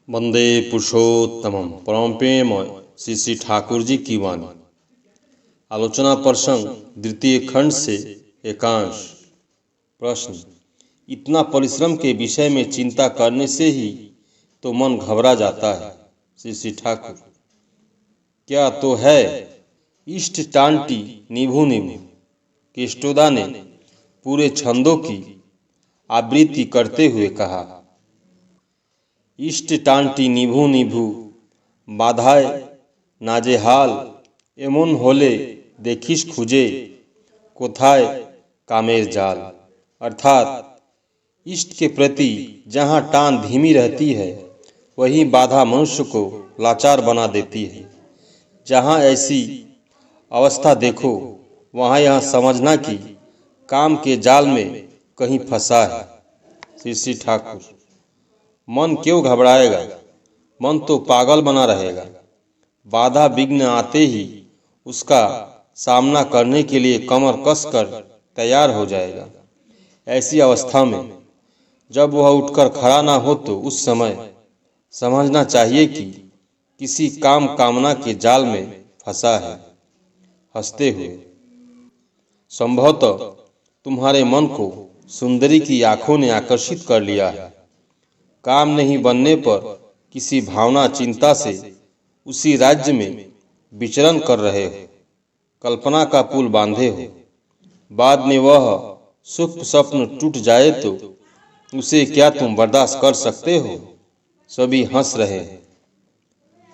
वंदे पुरुषोत्तमम परम प्रेम श्री श्री ठाकुर जी की वाणी। आलोचना प्रसंग द्वितीय खंड से एकांश। प्रश्न: इतना परिश्रम के विषय में चिंता करने से ही तो मन घबरा जाता है। श्री श्री ठाकुर: क्या तो है इष्ट टांटी निभु निभु। केष्टोदा ने पूरे छंदों की आवृत्ति करते हुए कहा। इष्ट टांटी निभु निभु बाधाए नाजेहाल एमन होले देखिस खुजे कोथाय कामेर जाल। अर्थात इष्ट के प्रति जहाँ टान धीमी रहती है वही बाधा मनुष्य को लाचार बना देती है। जहाँ ऐसी अवस्था देखो वहाँ यह समझना कि काम के जाल में कहीं फंसा है। श्री श्री ठाकुर: मन क्यों घबराएगा, मन तो पागल बना रहेगा। बाधा विघ्न आते ही उसका सामना करने के लिए कमर कसकर तैयार हो जाएगा। ऐसी अवस्था में जब वह उठकर खड़ा ना हो तो उस समय समझना चाहिए कि किसी काम कामना के जाल में फंसा है। हंसते हुए: संभवतः तुम्हारे मन को सुंदरी की आंखों ने आकर्षित कर लिया है। काम नहीं बनने पर किसी भावना चिंता से उसी राज्य में विचरण कर रहे हो, कल्पना का पुल बांधे हो। बाद में वह सुख स्वप्न टूट जाए तो उसे क्या तुम बर्दाश्त कर सकते हो? सभी हंस रहे हैं।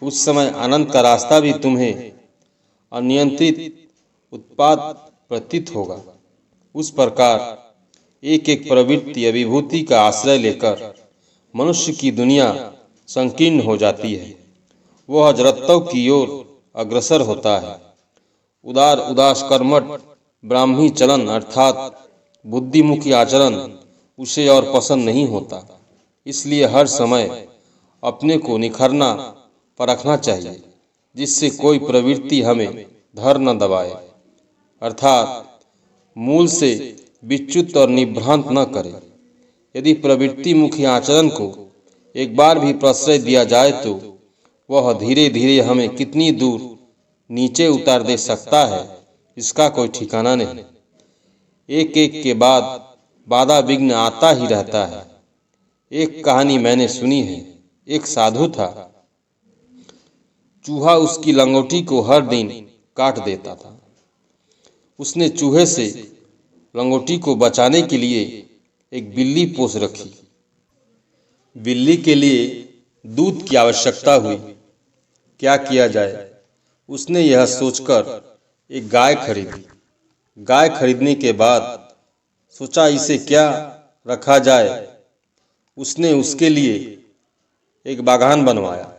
उस समय आनंद का रास्ता भी तुम्हें अनियंत्रित उत्पाद प्रतीत होगा। उस प्रकार एक एक प्रवृत्ति अभिभूति का आश्रय लेकर मनुष्य की दुनिया संकीर्ण हो जाती है। वह जरत्तव की ओर अग्रसर होता है। उदार उदास कर्मठ ब्राह्मी चलन अर्थात बुद्धिमुखी आचरण उसे और पसंद नहीं होता। इसलिए हर समय अपने को निखरना परखना चाहिए जिससे कोई प्रवृत्ति हमें धर न दबाए, अर्थात मूल से विच्युत और निभ्रांत न करे। यदि प्रवृत्ति मुखी आचरण को एक बार भी प्रश्रय दिया जाए तो वह धीरे धीरे हमें कितनी दूर नीचे उतार दे सकता है इसका कोई ठिकाना नहीं। एक एक के बाद बाधा विघ्न आता ही रहता है। एक कहानी मैंने सुनी है। एक साधु था। चूहा उसकी लंगोटी को हर दिन काट देता था। उसने चूहे से लंगोटी को बचाने के लिए एक बिल्ली पोस रखी। बिल्ली के लिए दूध की आवश्यकता हुई। क्या किया जाए? उसने यह सोचकर एक गाय खरीदी। गाय खरीदने के बाद सोचा इसे क्या रखा जाए। उसने उसके लिए एक बागान बनवाया।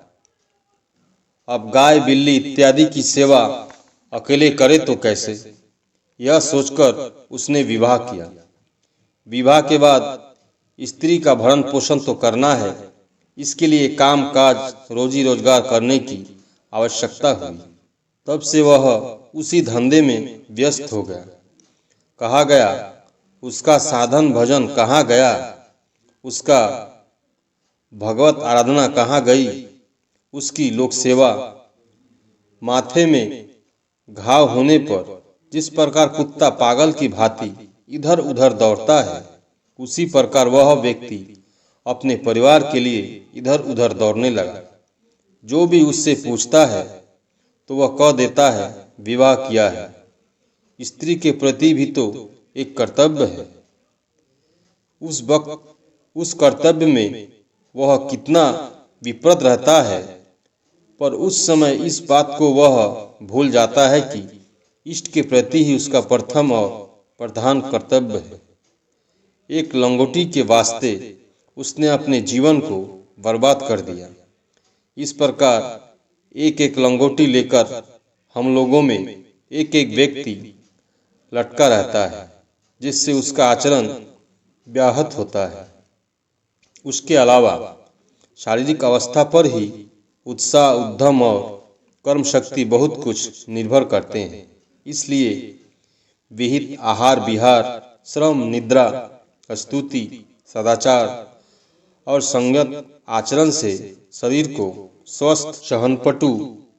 अब गाय बिल्ली इत्यादि की सेवा अकेले करे तो कैसे? यह सोचकर उसने विवाह किया। विवाह के बाद स्त्री का भरण पोषण तो करना है। इसके लिए काम काज रोजी रोजगार करने की आवश्यकता हुई। तब से वह उसी धंधे में व्यस्त हो गया। कहा गया उसका साधन भजन कहाँ गया, उसका भगवत आराधना कहाँ गई, उसकी लोक सेवा। माथे में घाव होने पर जिस प्रकार कुत्ता पागल की भांति इधर उधर दौड़ता है उसी प्रकार वह व्यक्ति अपने परिवार के लिए इधर उधर दौड़ने लगा। जो भी उससे पूछता है तो वह कह देता है विवाह किया है। स्त्री के प्रति भी तो एक कर्तव्य है। उस कर्तव्य में वह कितना विप्रत रहता है, पर उस समय इस बात को वह भूल जाता है कि इष्ट के प्रति ही उसका प्रथम और प्रधान कर्तव्य है। एक लंगोटी के वास्ते उसने अपने जीवन को बर्बाद कर दिया। इस प्रकार एक एक लंगोटी लेकर हम लोगों में एक एक व्यक्ति लटका रहता है जिससे उसका आचरण व्याहत होता है। उसके अलावा शारीरिक अवस्था पर ही उत्साह उद्यम और कर्म शक्ति बहुत कुछ निर्भर करते हैं। इसलिए विहित आहार विहार श्रम निद्रा स्तुति सदाचार और संयत आचरण से शरीर को स्वस्थ, सहनपटु,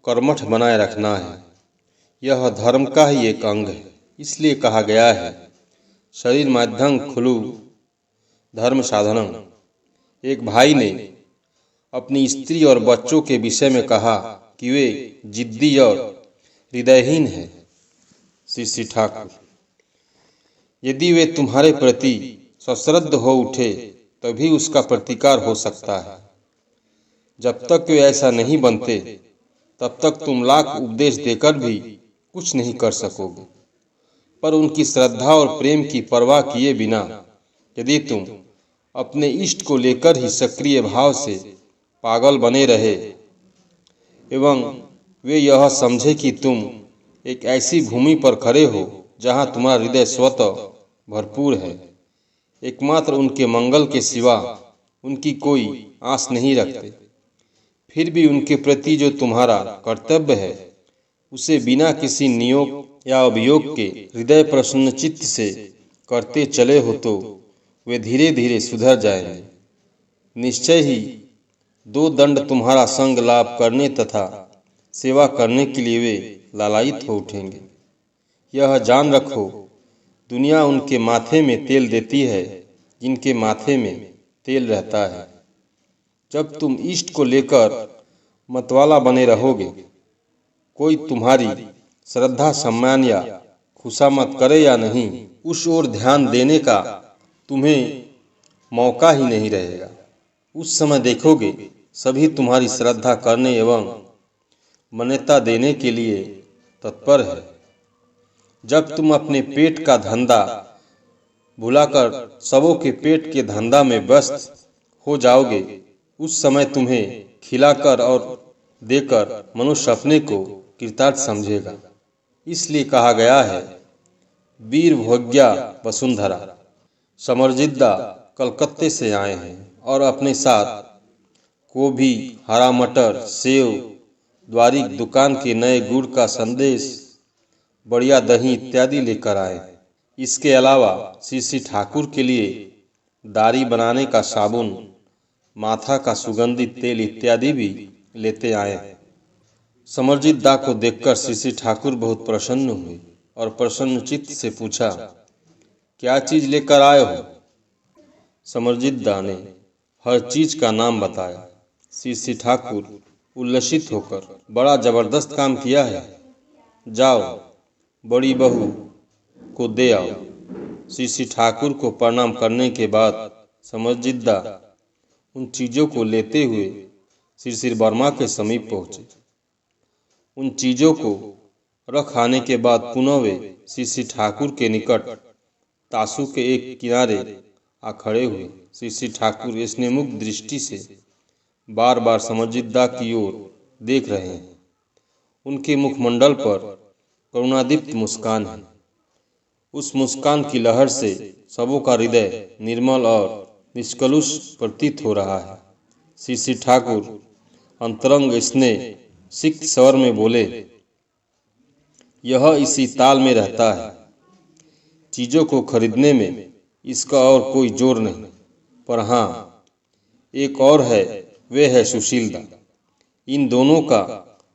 कर्मठ बनाए रखना है। यह धर्म का ही एक अंग है। इसलिए कहा गया है, शरीर माध्यम खलु धर्म साधनम। एक भाई ने अपनी स्त्री और बच्चों के विषय में कहा कि वे जिद्दी और हृदयहीन हैं। श्री ठाकुर, यदि वे तुम्हारे प्रति सश्रद्ध हो उठे तभी उसका प्रतिकार हो सकता है। जब तक वे ऐसा नहीं बनते तब तक तुम लाख उपदेश देकर भी कुछ नहीं कर सकोगे। पर उनकी श्रद्धा और प्रेम की परवाह किए बिना यदि तुम अपने इष्ट को लेकर ही सक्रिय भाव से पागल बने रहे एवं वे यह समझे कि तुम एक ऐसी भूमि पर खड़े हो जहां तुम्हारा हृदय स्वतः भरपूर है, एकमात्र उनके मंगल के सिवा उनकी कोई आस नहीं रखते, फिर भी उनके प्रति जो तुम्हारा कर्तव्य है उसे बिना किसी नियोग या अभियोग के हृदय प्रसन्न चित्त से करते चले हो तो वे धीरे धीरे सुधर जाएंगे। निश्चय ही दो दंड तुम्हारा संग लाभ करने तथा सेवा करने के लिए वे लालायित हो उठेंगे। यह जान रखो, दुनिया उनके माथे में तेल देती है जिनके माथे में तेल रहता है। जब तुम इष्ट को लेकर मतवाला बने रहोगे, कोई तुम्हारी श्रद्धा, सम्मान या खुशामद करे या नहीं, उस ओर ध्यान देने का तुम्हें मौका ही नहीं रहेगा। उस समय देखोगे सभी तुम्हारी श्रद्धा करने एवं मान्यता देने के लिए तत्पर है। जब तुम अपने पेट का धंधा भुलाकर सबों के पेट के धंधा में व्यस्त हो जाओगे, उस समय तुम्हें खिलाकर और देकर मनुष्य अपने को कृतार्थ समझेगा। इसलिए कहा गया है, वीर भोग्या वसुंधरा। समरजिद्दा कलकत्ते से आए हैं और अपने साथ गोभी, हरा मटर, सेव, द्वारिक दुकान के नए गुड़ का संदेश, बढ़िया दही इत्यादि लेकर आए हैं। इसके अलावा श्री ठाकुर के लिए दाढ़ी बनाने का साबुन, माथा का सुगंधित तेल इत्यादि भी लेते आए हैं। समरजित दा को देखकर श्री ठाकुर बहुत प्रसन्न हुए और प्रसन्न चित्त से पूछा, क्या चीज लेकर आए हो? समरजित दा ने हर चीज का नाम बताया। श्री ठाकुर उल्लसित होकर, बड़ा जबरदस्त काम किया है, जाओ बड़ी बहू को दे आओ। श्री ठाकुर को प्रणाम करने के बाद समरजित दा उन चीजों को लेते हुए श्री वर्मा के समीप पहुंचे। उन चीजों को रख आने के बाद पुनः वे श्री ठाकुर के निकट तासु के एक किनारे आ खड़े हुए। श्री ठाकुर स्नेहमुग्ध दृष्टि से बार बार समरजित दा की ओर देख रहे हैं। उनके मुखमंडल पर करुणादीप्त मुस्कान है। उस मुस्कान की लहर से सबों का हृदय निर्मल और निष्कलुष प्रतीत हो रहा है। श्री ठाकुर अंतरंग स्नेह सिक्त स्वर में बोले, यह इसी ताल में रहता है। चीजों को खरीदने में इसका और कोई जोर नहीं, पर हाँ एक और है, वे है सुशीलता। इन दोनों का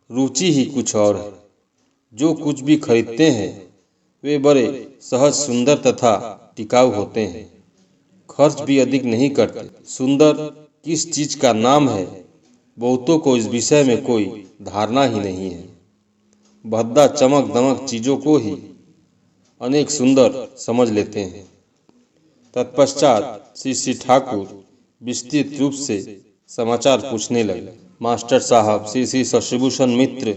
रुचि ही कुछ और है। जो कुछ भी खरीदते हैं वे बड़े सहज, सुंदर तथा टिकाऊ होते हैं। खर्च भी अधिक नहीं करते। सुंदर किस चीज का नाम है, बहुतों को इस विषय में कोई धारणा ही नहीं है। भद्दा चमक दमक चीजों को ही अनेक सुंदर समझ लेते हैं। तत्पश्चात श्री ठाकुर विस्तृत रूप से समाचार पूछने लगे। मास्टर साहब श्री शशिभूषण मित्र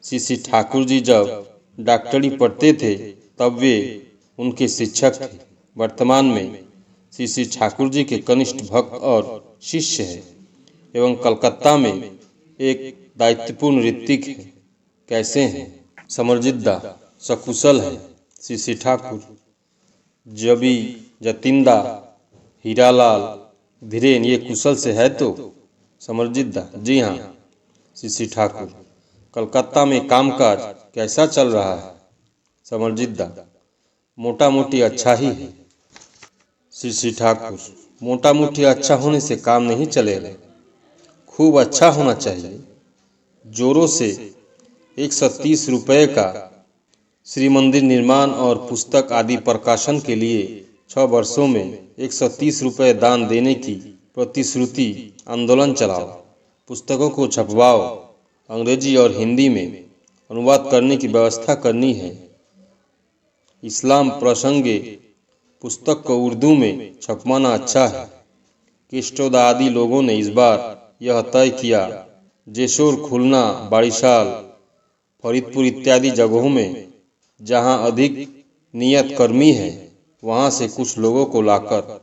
श्री ठाकुर जी जब डॉक्टरी पढ़ते थे तब वे उनके शिक्षक थे। वर्तमान में श्री ठाकुर जी के कनिष्ठ भक्त और शिष्य है एवं कलकत्ता में एक दायित्वपूर्ण ऋत्विक है। कैसे हैं? समरजित दा सकुशल है। श्री ठाकुर जबी, जतिंदा, हीरालाल, धीरेन ये कुशल से है तो? समरजित दा जी हाँ। श्री ठाकुर कलकत्ता में कामकाज कैसा चल रहा है? समरजित दा मोटा मोटी अच्छा ही है। श्री ठाकुर मोटा मोटी अच्छा होने से काम नहीं चलेगा, खूब अच्छा होना चाहिए। जोरों से 130 रुपये का श्री मंदिर निर्माण और पुस्तक आदि प्रकाशन के लिए 6 वर्षों में 130 रुपये दान देने की प्रतिश्रुति आंदोलन चलाओ। पुस्तकों को छपवाओ, अंग्रेजी और हिंदी में अनुवाद करने की व्यवस्था करनी है। इस्लाम प्रसंगे पुस्तक को उर्दू में छपवाना अच्छा है। केस्टोदा आदि लोगों ने इस बार यह तय किया, जेशोर, खुलना, बारिशाल, फरीदपुर इत्यादि जगहों में जहां अधिक नियत कर्मी है, वहां से कुछ लोगों को लाकर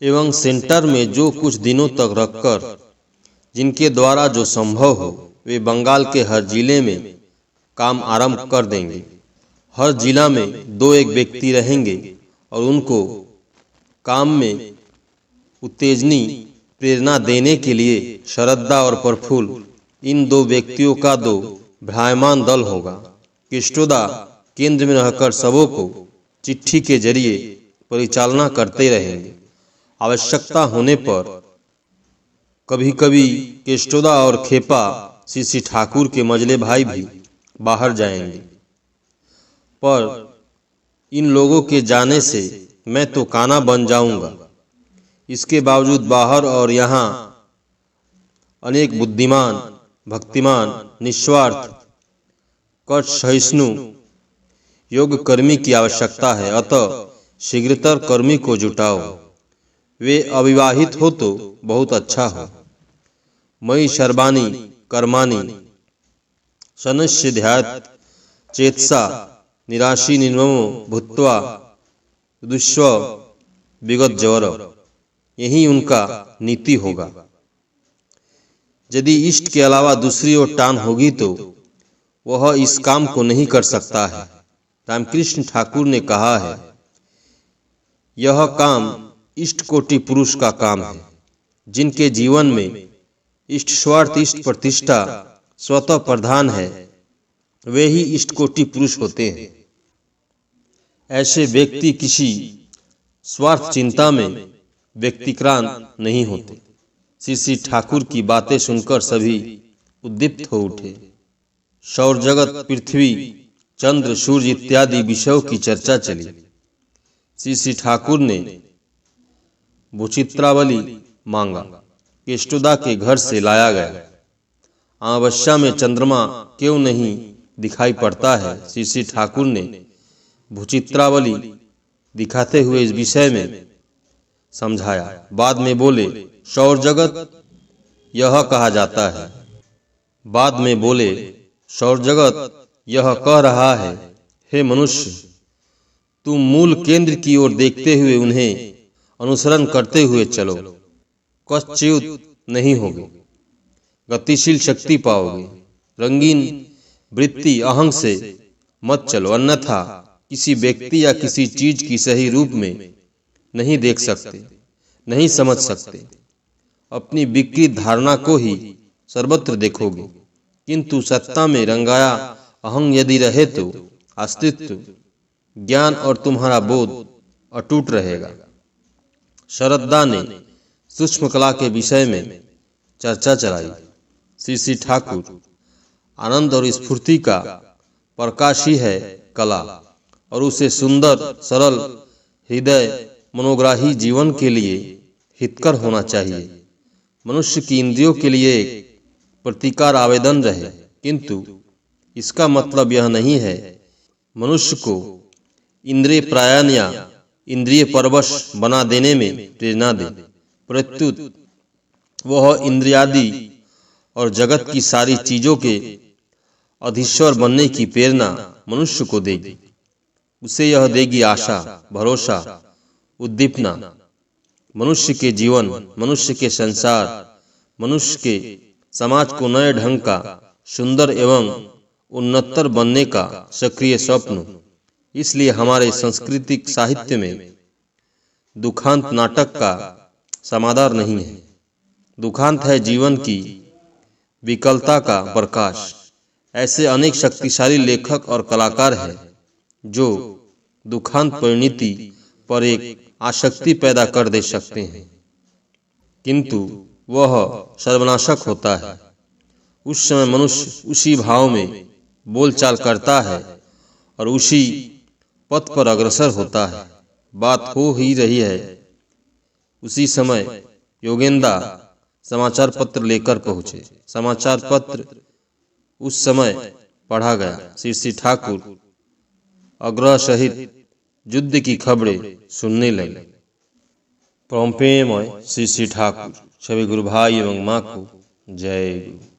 एवं सेंटर में जो कुछ दिनों तक रखकर जिनके द्वारा जो संभव हो, वे बंगाल के हर जिले में काम आरंभ कर देंगे। हर जिला में 2-1 व्यक्ति रहेंगे और उनको काम में उत्तेजनी प्रेरणा देने के लिए शरद्दा और प्रफुल्ल, इन 2 व्यक्तियों का 2 भ्रायमान दल होगा। केस्टोदा केंद्र में रहकर सबों को चिट्ठी के जरिए परिचालना करते रहेंगे। आवश्यकता होने पर कभी कभी केस्टोदा और खेपा सीसी ठाकुर के मजले भाई भी बाहर जाएंगे, पर इन लोगों के जाने से मैं तो काना बन जाऊंगा। इसके बावजूद बाहर और यहाँ अनेक बुद्धिमान, भक्तिमान, निस्वार्थ, कष्ट सहिष्णु योग्य कर्मी की आवश्यकता है। अतः शीघ्रतर कर्मी को जुटाओ। वे अविवाहित हो तो बहुत अच्छा हो। मयि शर्वाणि कर्माणि शनस्य ध्यात चेतसा निराशी निर्ममो भूत्वा दुष्व विगत जवर, यही उनका नीति होगा। यदि इष्ट के अलावा दूसरी ओर टान होगी तो वह इस काम को नहीं कर सकता है। रामकृष्ण ठाकुर ने कहा है, यह काम इष्ट कोटि पुरुष का काम है। जिनके जीवन में इष्ट स्वार्थ, इष्ट प्रतिष्ठा स्वतः प्रधान है, वे ही इष्ट कोटि पुरुष होते हैं। ऐसे व्यक्ति किसी स्वार्थ चिंता में व्यक्तिक्रांत नहीं होते। सीसी ठाकुर की बातें सुनकर सभी उद्दीप्त हो उठे। सौर जगत, पृथ्वी, चंद्र, सूर्य इत्यादि विषयों की चर्चा चली। सीसी ठाकुर ने भूचित्रावली मांगा। केस्टोदा के घर से लाया गया। अमावस्या में चंद्रमा क्यों नहीं दिखाई पड़ता है? सीसी ठाकुर ने भूचित्रावली दिखाते हुए इस विषय में समझाया। बाद में बोले, सौर जगत यह कहा जाता है। बाद में बोले, सौर जगत यह कह रहा है, हे मनुष्य, तुम मूल केंद्र की ओर देखते हुए उन्हें अनुसरण करते हुए चलो। कष्टच्युत नहीं होगे, गतिशील शक्ति पाओगे। रंगीन वृत्ति अहंग से मत चलो, अन्यथा किसी व्यक्ति या किसी चीज की सही रूप में नहीं देख सकते, नहीं समझ सकते। अपनी विकृत धारणा को ही सर्वत्र देखोगे, किंतु सत्ता में रंगाया अहंग यदि रहे तो अस्तित्व, ज्ञान और तुम्हारा बोध अटूट रहेगा। शरद्दा ने सूक्ष्म कला के विषय में चर्चा चलाई। सीसी ठाकुर, आनंद और स्फूर्ति का प्रकाश ही है कला, और उसे सुंदर, सरल, हृदय मनोग्राही जीवन के लिए हितकर होना चाहिए। मनुष्य की इंद्रियों के लिए एक प्रतिकार आवेदन रहे, किंतु इसका मतलब यह नहीं है मनुष्य को इंद्रिय प्रयाण या इंद्रिय परवश बना देने में प्रेरणा दे। प्रत्युत वह इंद्रियादि और जगत की सारी चीजों के अधीश्वर बनने की प्रेरणा मनुष्य को देगी। उसे यह देगी आशा, भरोसा, उद्दीपना। मनुष्य के जीवन, मनुष्य के संसार, मनुष्य के समाज को नए ढंग का, सुंदर एवं उन्नतर बनने का सक्रिय स्वप्न। इसलिए हमारे सांस्कृतिक साहित्य में दुखांत नाटक का समादर नहीं है। दुखांत है जीवन की विकलता का प्रकाश। ऐसे अनेक शक्तिशाली लेखक और कलाकार हैं जो दुखांत परिणति पर एक आसक्ति पैदा कर दे सकते हैं, किंतु वह सर्वनाशक होता है। उस समय मनुष्य उसी भाव में बोलचाल करता है और उसी पथ पर अग्रसर होता है। बात हो ही रही है। उसी समय योगेंद्र समाचार पत्र लेकर पहुंचे। समाचार पत्र उस समय पढ़ा गया। श्री श्री ठाकुर आग्रह सहित युद्ध की खबरें सुनने लगे। परम प्रेममय श्री श्री ठाकुर सभी गुरु भाई एवं माँ को जय गुरु।